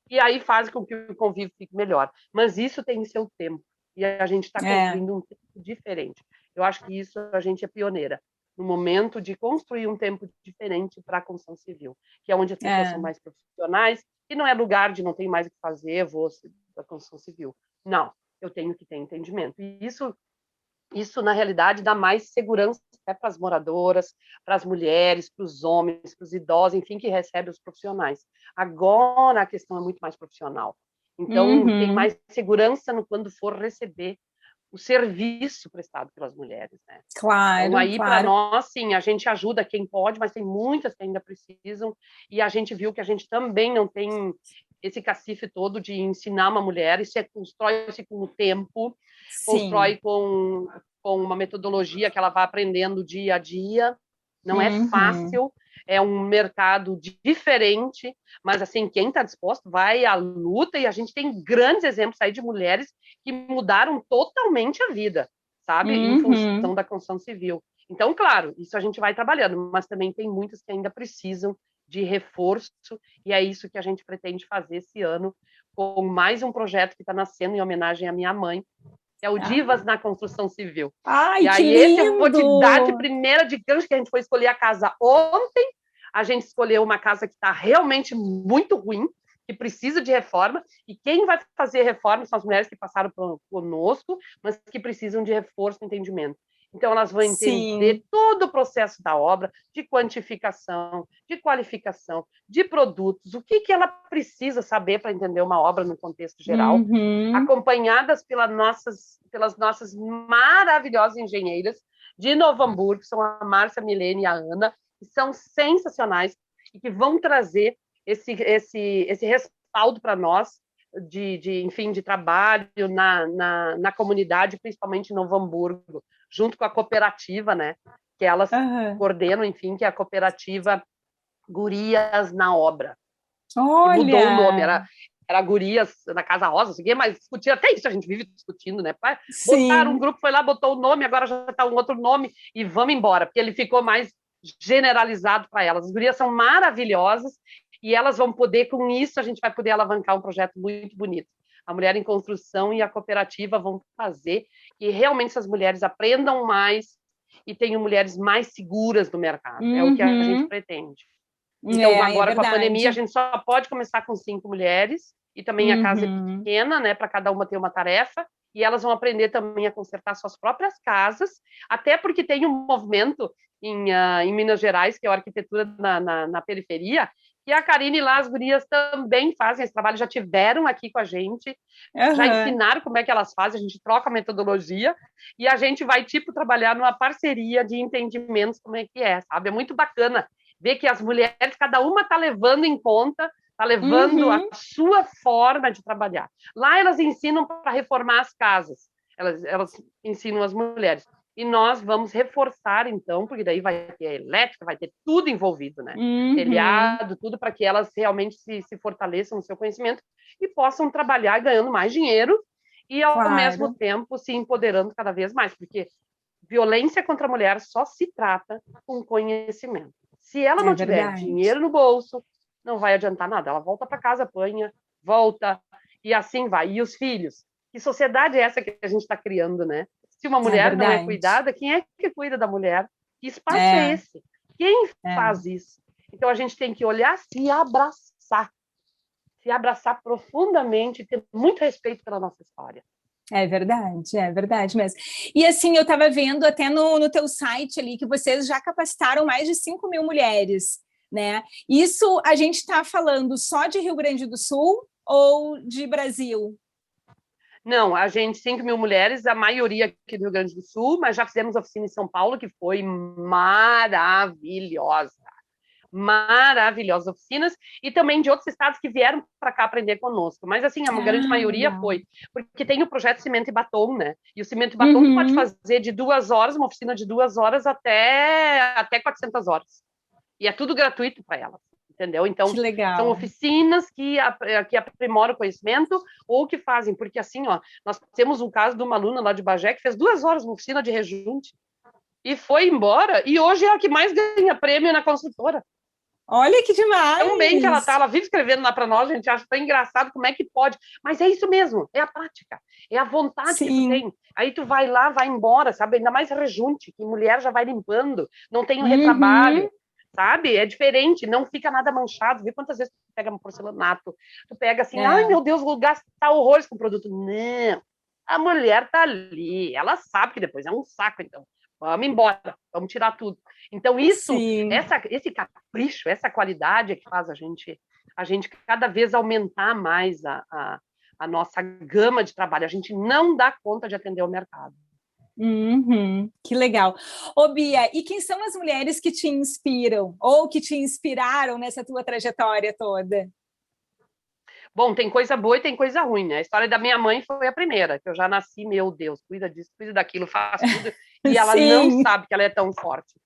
E aí faz com que o convívio fique melhor. Mas isso tem seu tempo. E a gente está construindo um tempo diferente. Eu acho que isso a gente é pioneira. No momento de construir um tempo diferente para a construção civil. Que é onde as pessoas são mais profissionais. E não é lugar de não tem mais o que fazer, vou da construção civil. Não, eu tenho que ter entendimento. E isso, na realidade, dá mais segurança até para as moradoras, para as mulheres, para os homens, para os idosos, enfim, que recebem os profissionais. Agora a questão é muito mais profissional. Então, tem mais segurança quando for receber o serviço prestado pelas mulheres, né? Claro, então, aí, para nós, sim, a gente ajuda quem pode, mas tem muitas que ainda precisam, e a gente viu que a gente também não tem esse cacife todo de ensinar uma mulher, isso constrói-se com o tempo, constrói com uma metodologia que ela vai aprendendo dia a dia, não é fácil, é um mercado diferente, mas assim, quem está disposto vai à luta, e a gente tem grandes exemplos aí de mulheres que mudaram totalmente a vida, sabe? Em função da construção civil. Então, claro, isso a gente vai trabalhando, mas também tem muitas que ainda precisam de reforço, e é isso que a gente pretende fazer esse ano, com mais um projeto que está nascendo em homenagem à minha mãe, que é o Divas na Construção Civil. Ai, e aí, que esse eu vou te lindo! dar de primeira de gancho, que a gente foi escolher a casa ontem. A gente escolheu uma casa que está realmente muito ruim, que precisa de reforma, e quem vai fazer reforma são as mulheres que passaram conosco, mas que precisam de reforço e entendimento. Então, elas vão entender todo o processo da obra, de quantificação, de qualificação, de produtos, o que ela precisa saber para entender uma obra no contexto geral, acompanhadas pelas nossas maravilhosas engenheiras de Novo Hamburgo, são a Márcia, a Milene e a Ana, que são sensacionais e que vão trazer esse respaldo para nós, enfim, de trabalho na comunidade, principalmente em Novo Hamburgo, junto com a cooperativa, né, que elas coordenam, enfim, que é a cooperativa Gurias na Obra. Olha! E mudou o nome, era Gurias na Casa Rosa, assim, mas discutir até isso, a gente vive discutindo, né? Botaram um grupo, foi lá, botou o nome, agora já está um outro nome, e vamos embora, porque ele ficou mais generalizado para elas. As gurias são maravilhosas, e elas vão poder, com isso, a gente vai poder alavancar um projeto muito bonito. A Mulher em Construção e a cooperativa vão fazer que realmente essas mulheres aprendam mais e tenham mulheres mais seguras no mercado. É o que a gente pretende. Então, agora com a pandemia, a gente só pode começar com 5 mulheres, e também a casa é pequena, né, para cada uma ter uma tarefa, e elas vão aprender também a consertar suas próprias casas, até porque tem um movimento em Minas Gerais, que é a arquitetura na periferia, e a Karine lá, as gurias também fazem esse trabalho, já tiveram aqui com a gente, já ensinaram como é que elas fazem, a gente troca a metodologia, e a gente vai, tipo, trabalhar numa parceria de entendimentos como é que é, sabe? É muito bacana ver que as mulheres, cada uma está levando em conta, está levando a sua forma de trabalhar. Lá elas ensinam para reformar as casas, elas ensinam as mulheres. E nós vamos reforçar, então, porque daí vai ter elétrica, vai ter tudo envolvido, né? Telhado, tudo para que elas realmente se fortaleçam no seu conhecimento e possam trabalhar ganhando mais dinheiro e, ao mesmo tempo, se empoderando cada vez mais, porque violência contra a mulher só se trata com conhecimento. Se ela não tiver dinheiro no bolso, não vai adiantar nada. Ela volta para casa, apanha, volta, e assim vai. E os filhos? Que sociedade é essa que a gente está criando, né? Se uma mulher não é cuidada, quem é que cuida da mulher? Que espaço é esse? Quem faz isso? Então, a gente tem que olhar, se abraçar profundamente, ter muito respeito pela nossa história. É verdade mesmo. E assim, eu estava vendo até no teu site ali que vocês já capacitaram mais de 5.000 mulheres, né? Isso a gente está falando só de Rio Grande do Sul ou de Brasil? Não, a gente, 5.000 mulheres, a maioria aqui do Rio Grande do Sul, mas já fizemos oficina em São Paulo, que foi maravilhosa. Maravilhosas oficinas, e também de outros estados que vieram para cá aprender conosco. Mas, assim, a grande maioria foi, porque tem o projeto Cimento e Batom, né? E o Cimento e Batom tu pode fazer de 2 horas, uma oficina de 2 horas até 400 horas. E é tudo gratuito para elas, entendeu? Então, são oficinas que aprimoram o conhecimento ou que fazem, porque assim, ó, nós temos um caso de uma aluna lá de Bagé que fez 2 horas uma oficina de rejunte e foi embora, e hoje é a que mais ganha prêmio na construtora. Olha que demais! Tão bem que ela vive escrevendo lá para nós, a gente acha tão engraçado como é que pode. Mas é isso mesmo, é a prática, é a vontade que tu tem. Aí tu vai lá, vai embora, sabe? Ainda mais rejunte, que mulher já vai limpando, não tem um retrabalho, sabe? É diferente, não fica nada manchado. Vê quantas vezes tu pega um porcelanato, tu pega assim, ai meu Deus, vou gastar horrores com o produto. Não, a mulher tá ali, ela sabe que depois é um saco, então. Vamos embora, vamos tirar tudo. Então, esse capricho, essa qualidade é que faz a gente cada vez aumentar mais a nossa gama de trabalho. A gente não dá conta de atender o mercado. Que legal. Ô, Bia, e quem são as mulheres que te inspiram ou que te inspiraram nessa tua trajetória toda? Bom, tem coisa boa e tem coisa ruim, né? A história da minha mãe foi a primeira, que eu já nasci, meu Deus, cuida disso, cuida daquilo, faz tudo, e ela não sabe que ela é tão forte.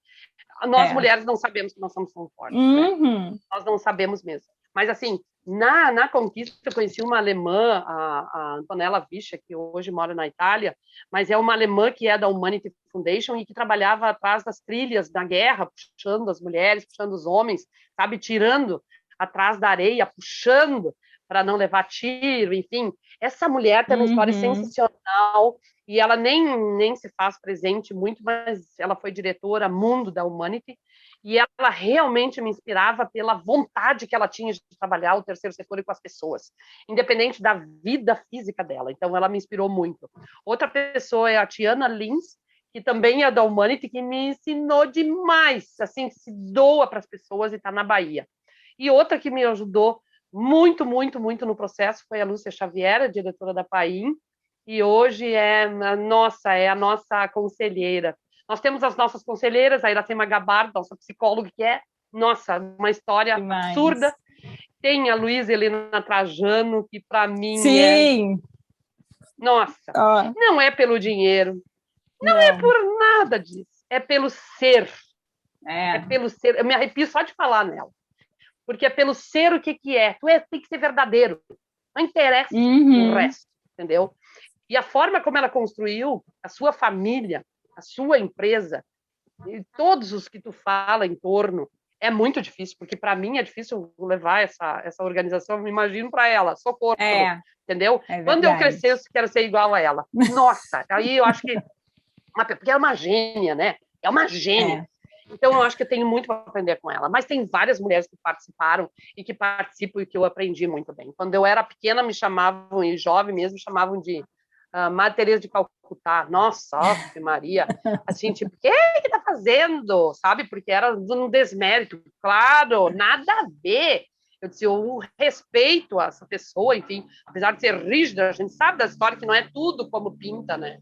Nós, mulheres, não sabemos que nós somos tão fortes, né? Nós não sabemos mesmo. Mas, assim, na conquista, eu conheci uma alemã, a Antonella Vischer, que hoje mora na Itália, mas é uma alemã que é da Humanity Foundation e que trabalhava atrás das trilhas da guerra, puxando as mulheres, puxando os homens, sabe? Tirando atrás da areia, puxando para não levar tiro, enfim. Essa mulher tem uma história sensacional e ela nem se faz presente muito, mas ela foi diretora mundo da Humanity e ela realmente me inspirava pela vontade que ela tinha de trabalhar o terceiro setor e com as pessoas, independente da vida física dela. Então, ela me inspirou muito. Outra pessoa é a Tiana Lins, que também é da Humanity, que me ensinou demais, assim, que se doa para as pessoas e está na Bahia. E outra que me ajudou muito no processo foi a Lúcia Xavier, a diretora da Paim, e hoje é a nossa conselheira. Nós temos as nossas conselheiras, a Iracema Gabardo, nossa psicóloga, que é, uma história absurda. Tem a Luísa Helena Trajano, que para mim é... Nossa, não é pelo dinheiro, não é por nada disso, é pelo ser. É pelo ser. Eu me arrepio só de falar nela. porque é pelo ser o que que é. Tem que ser verdadeiro. Não interessa o resto, entendeu? E a forma como ela construiu a sua família, a sua empresa, e todos os que tu fala em torno, é muito difícil, porque para mim é difícil levar essa organização, eu me imagino para ela, socorro, entendeu? Quando eu crescer, eu quero ser igual a ela. Nossa, aí eu acho que... Porque é uma gênia, né? É uma gênia. Então, eu acho que eu tenho muito para aprender com ela. Mas tem várias mulheres que participaram e que participam e que eu aprendi muito bem. Quando eu era pequena, me chamavam, e jovem mesmo, me chamavam de Madre Teresa de Calcutá. Nossa, Maria. Assim, tipo, o que tá fazendo? Sabe? Porque era um desmérito. Claro, nada a ver. Eu disse, eu respeito essa pessoa, enfim, apesar de ser rígida, a gente sabe da história que não é tudo como pinta, né?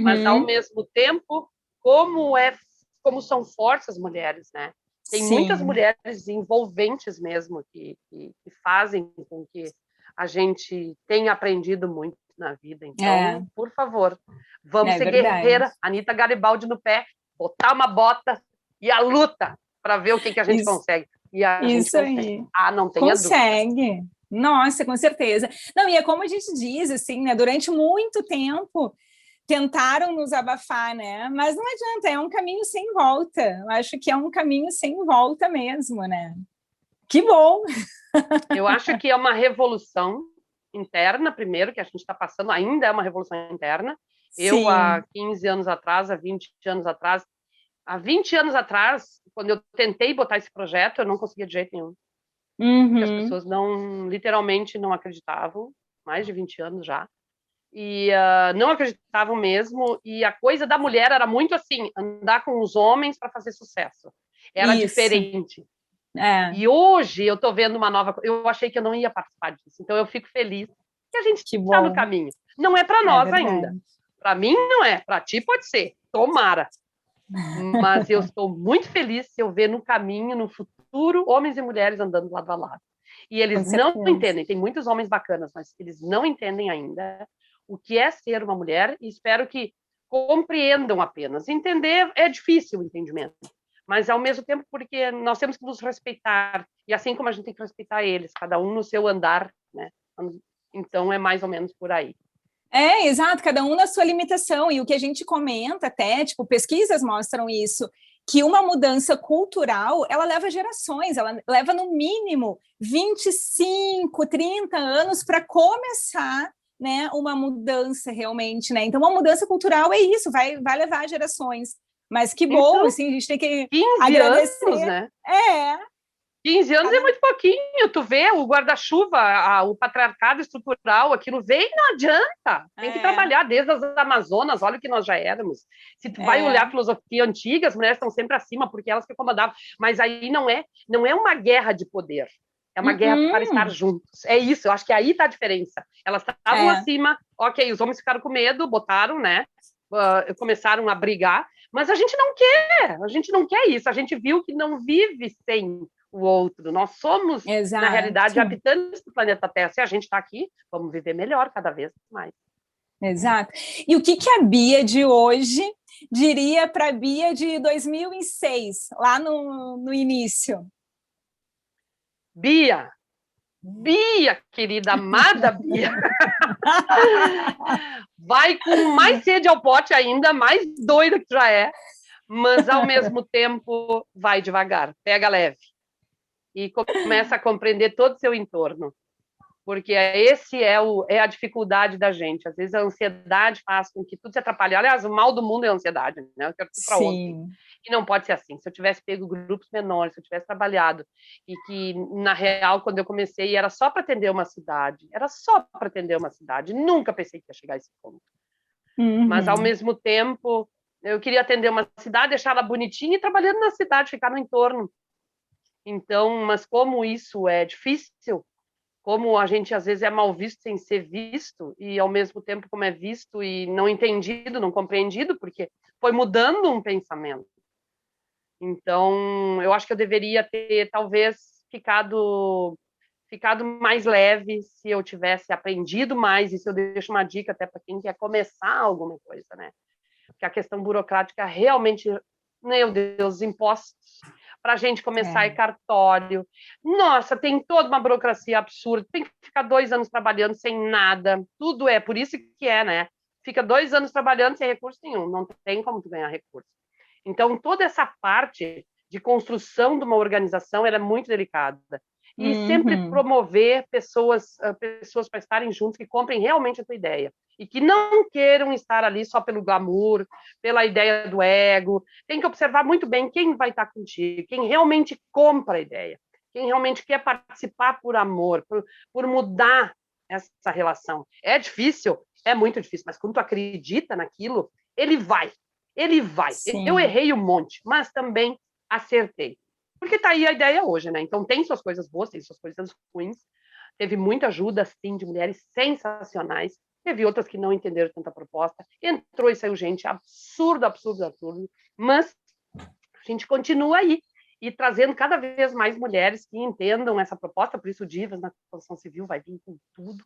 Mas, ao mesmo tempo, como são fortes as mulheres, né? Tem muitas mulheres envolventes mesmo que fazem com que a gente tenha aprendido muito na vida. Então, por favor, vamos ser guerreira, Anita Garibaldi no pé, botar uma bota e a luta para ver o que a gente consegue. E a gente consegue. Não tenha dúvida. Consegue. Nossa, com certeza. Não, e é como a gente diz, assim, né? Durante muito tempo tentaram nos abafar, né? Mas não adianta, é um caminho sem volta. Eu acho que é um caminho sem volta mesmo, né? Que bom! Eu acho que é uma revolução interna, primeiro, que a gente está passando, ainda é uma revolução interna. Eu, há 15 anos atrás, há 20 anos atrás, quando eu tentei botar esse projeto, eu não conseguia de jeito nenhum. Porque as pessoas literalmente não acreditavam, mais de 20 anos já. E não acreditavam mesmo, e a coisa da mulher era muito assim, andar com os homens para fazer sucesso. Era diferente. E hoje eu estou vendo uma nova... Eu achei que eu não ia participar disso, então eu fico feliz que a gente está no caminho. Não é para nós ainda. Para mim não é, para ti pode ser, tomara. Mas eu estou muito feliz se eu ver no caminho, no futuro, homens e mulheres andando lado a lado. E eles não entendem, tem muitos homens bacanas, mas eles não entendem ainda o que é ser uma mulher, e espero que compreendam apenas. Entender é difícil o entendimento, mas ao mesmo tempo porque nós temos que nos respeitar, e assim como a gente tem que respeitar eles, cada um no seu andar, né? Então é mais ou menos por aí. Exato, cada um na sua limitação, e o que a gente comenta até, tipo, pesquisas mostram isso, que uma mudança cultural, ela leva gerações, ela leva no mínimo 25, 30 anos para começar, né, uma mudança realmente, né? Então, uma mudança cultural é isso, vai levar gerações. Mas que bom, então, assim, a gente tem que 15 agradecer. Anos, né? 15 anos Cada... é muito pouquinho, tu vê o guarda-chuva, o patriarcado estrutural, aquilo vem e não adianta, tem que trabalhar desde as Amazonas, olha o que nós já éramos. Se tu vai olhar a filosofia antiga, as mulheres estão sempre acima, porque elas que comandavam, mas aí não é uma guerra de poder, é uma guerra para estar juntos, é isso, eu acho que aí está a diferença. Elas estavam acima, ok, os homens ficaram com medo, botaram, né, começaram a brigar, mas a gente não quer isso, a gente viu que não vive sem o outro. Nós somos, na realidade, habitantes do planeta Terra. Se a gente está aqui, vamos viver melhor cada vez mais. Exato. E o que a Bia de hoje diria para a Bia de 2006, lá no início? Bia, querida, amada Bia, vai com mais sede ao pote ainda, mais doida que já é, mas, ao mesmo tempo, vai devagar, pega leve. E começa a compreender todo o seu entorno, porque esse é a dificuldade da gente. Às vezes a ansiedade faz com que tudo se atrapalhe. Aliás, o mal do mundo é a ansiedade, né? Eu quero tudo para ontem. E não pode ser assim. Se eu tivesse pego grupos menores, se eu tivesse trabalhado, e que, na real, quando eu comecei, era só para atender uma cidade, nunca pensei que ia chegar a esse ponto. Mas, ao mesmo tempo, eu queria atender uma cidade, deixar ela bonitinha e trabalhando na cidade, ficar no entorno. Então, mas como isso é difícil, como a gente às vezes é mal visto sem ser visto, e ao mesmo tempo como é visto e não entendido, não compreendido, porque foi mudando um pensamento. Então, eu acho que eu deveria ter talvez ficado mais leve se eu tivesse aprendido mais, e se eu deixo uma dica até para quem quer começar alguma coisa, né? Porque a questão burocrática realmente, meu Deus, impostos. para a gente começar em cartório. Nossa, tem toda uma burocracia absurda, tem que ficar 2 anos trabalhando sem nada, tudo por isso que né? Fica 2 anos trabalhando sem recurso nenhum, não tem como tu ganhar recurso. Então, toda essa parte de construção de uma organização era muito delicada. E sempre promover pessoas para estarem juntos, que comprem realmente a tua ideia. E que não queiram estar ali só pelo glamour, pela ideia do ego. Tem que observar muito bem quem vai estar contigo, quem realmente compra a ideia, quem realmente quer participar por amor, por mudar essa relação. É difícil, é muito difícil, mas quando tu acredita naquilo, ele vai. Ele vai. Sim. Eu errei um monte, mas também acertei. Porque tá aí a ideia hoje, né? Então tem suas coisas boas, tem suas coisas ruins. Teve muita ajuda, sim, de mulheres sensacionais. Teve outras que não entenderam tanta proposta. Entrou e saiu gente absurdo, absurdo, absurdo. Mas a gente continua aí e trazendo cada vez mais mulheres que entendam essa proposta. Por isso o Divas na construção civil vai vir com tudo,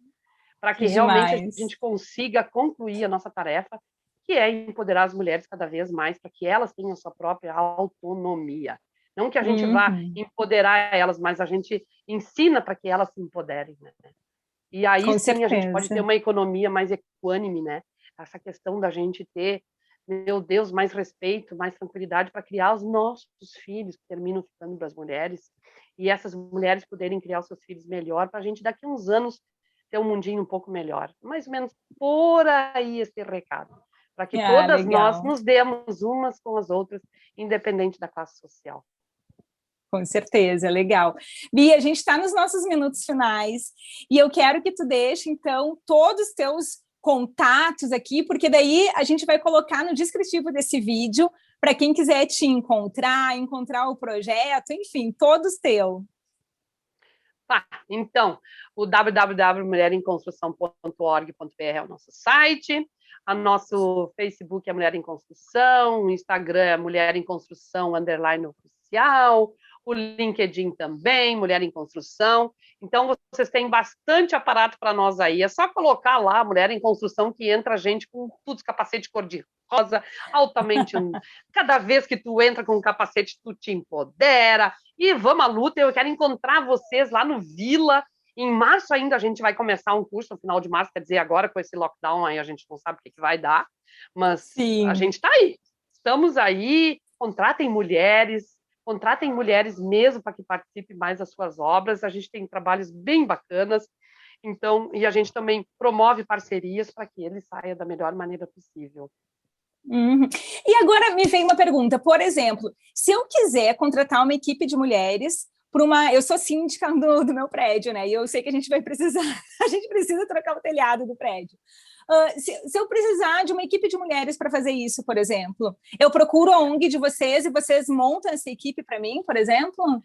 para que realmente a gente consiga concluir a nossa tarefa, que é empoderar as mulheres cada vez mais, para que elas tenham a sua própria autonomia. Não que a gente vá empoderar elas, mas a gente ensina para que elas se empoderem, né? E aí Com sim certeza. a gente pode ter uma economia mais equânime, né? Essa questão da gente ter, meu Deus, mais respeito, mais tranquilidade para criar os nossos filhos, que terminam ficando das mulheres, e essas mulheres poderem criar os seus filhos melhor, para a gente daqui a uns anos ter um mundinho um pouco melhor. Mais ou menos por aí esse recado. Para que todas nós nos demos umas com as outras, independente da classe social. Com certeza, legal. Bia, a gente está nos nossos minutos finais e eu quero que tu deixe, então, todos os teus contatos aqui, porque daí a gente vai colocar no descritivo desse vídeo para quem quiser te encontrar o projeto, enfim, todos teus. Então, o www.mulheремconstrução.org.br é o nosso site, o nosso Facebook é Mulher em Construção, o Instagram é Mulher em Construção _oficial, o LinkedIn também, Mulher em Construção. Então, vocês têm bastante aparato para nós aí. É só colocar lá Mulher em Construção que entra gente com tudo, capacete cor-de-rosa, altamente... Cada vez que tu entra com um capacete, tu te empodera. E vamos à luta. Eu quero encontrar vocês lá no Vila. Em março ainda a gente vai começar um curso, no final de março, quer dizer, agora com esse lockdown aí a gente não sabe o que vai dar, mas a gente está aí. Estamos aí, contratem mulheres mesmo para que participem mais das suas obras. A gente tem trabalhos bem bacanas, então, e a gente também promove parcerias para que ele saia da melhor maneira possível. E agora me vem uma pergunta, por exemplo, se eu quiser contratar uma equipe de mulheres para eu sou síndica do meu prédio, né? E eu sei que a gente precisa trocar o telhado do prédio. Se eu precisar de uma equipe de mulheres para fazer isso, por exemplo, eu procuro a ONG de vocês e vocês montam essa equipe para mim, por exemplo?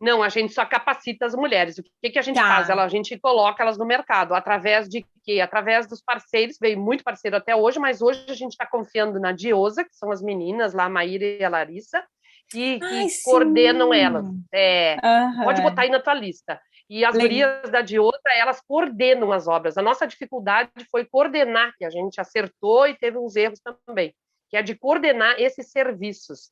Não, a gente só capacita as mulheres. O que a gente faz? A gente coloca elas no mercado. Através de quê? Através dos parceiros. Veio muito parceiro até hoje, mas hoje a gente está confiando na Diosa, que são as meninas lá, a Maíra e a Larissa, que coordenam elas. Pode botar aí na tua lista. E as gurias da Diosa, elas coordenam as obras. A nossa dificuldade foi coordenar, que a gente acertou e teve uns erros também, que é de coordenar esses serviços.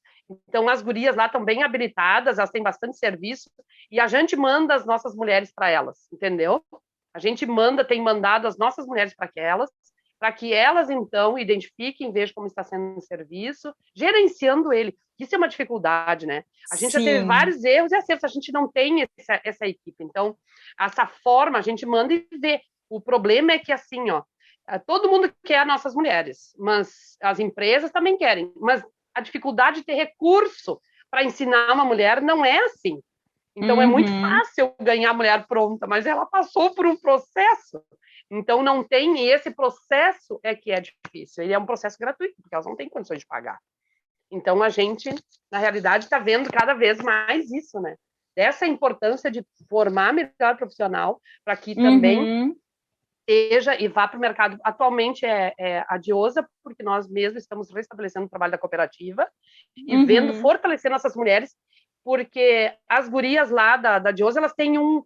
Então, as gurias lá estão bem habilitadas, elas têm bastante serviço, e a gente manda as nossas mulheres para elas, entendeu? A gente tem mandado as nossas mulheres para que elas, então, identifiquem, vejam como está sendo o serviço, gerenciando ele. Isso é uma dificuldade, né? A gente já teve vários erros e acertos, a gente não tem essa equipe. Então, essa forma, a gente manda e vê. O problema é que, assim, todo mundo quer nossas mulheres, mas as empresas também querem. Mas a dificuldade de ter recurso para ensinar uma mulher não é assim. Então, é muito fácil ganhar a mulher pronta, mas ela passou por um processo. Então, não tem, e esse processo é que é difícil. Ele é um processo gratuito, porque elas não têm condições de pagar. Então, a gente, na realidade, está vendo cada vez mais isso, né? Dessa importância de formar melhor profissional para que também seja e vá para o mercado. Atualmente é a Diosa, porque nós mesmos estamos restabelecendo o trabalho da cooperativa e vendo fortalecer nossas mulheres, porque as gurias lá da Diosa, elas têm um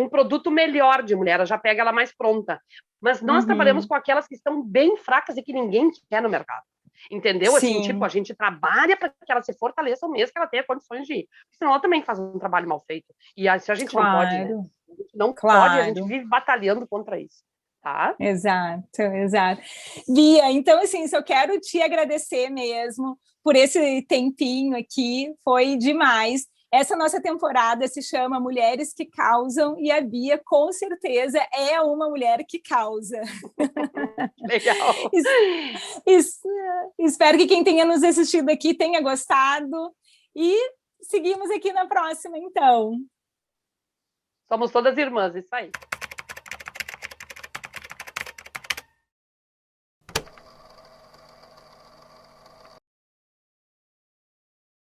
produto melhor de mulher, ela já pega ela mais pronta. Mas nós trabalhamos com aquelas que estão bem fracas e que ninguém quer no mercado. entendeu? Assim, Sim, tipo, a gente trabalha para que ela se fortaleça mesmo, que ela tenha condições de ir. Senão ela também faz um trabalho mal feito. E se a gente não pode, né? claro, A gente não pode, a gente claro. vive batalhando contra isso, tá? Exato, exato. Bia, então, assim, só quero te agradecer mesmo por esse tempinho aqui, foi demais. Essa nossa temporada se chama Mulheres que Causam, e a Bia, com certeza, é uma mulher que causa. Legal. Es- Espero que quem tenha nos assistido aqui tenha gostado, e seguimos aqui na próxima, então. Somos todas irmãs, isso aí.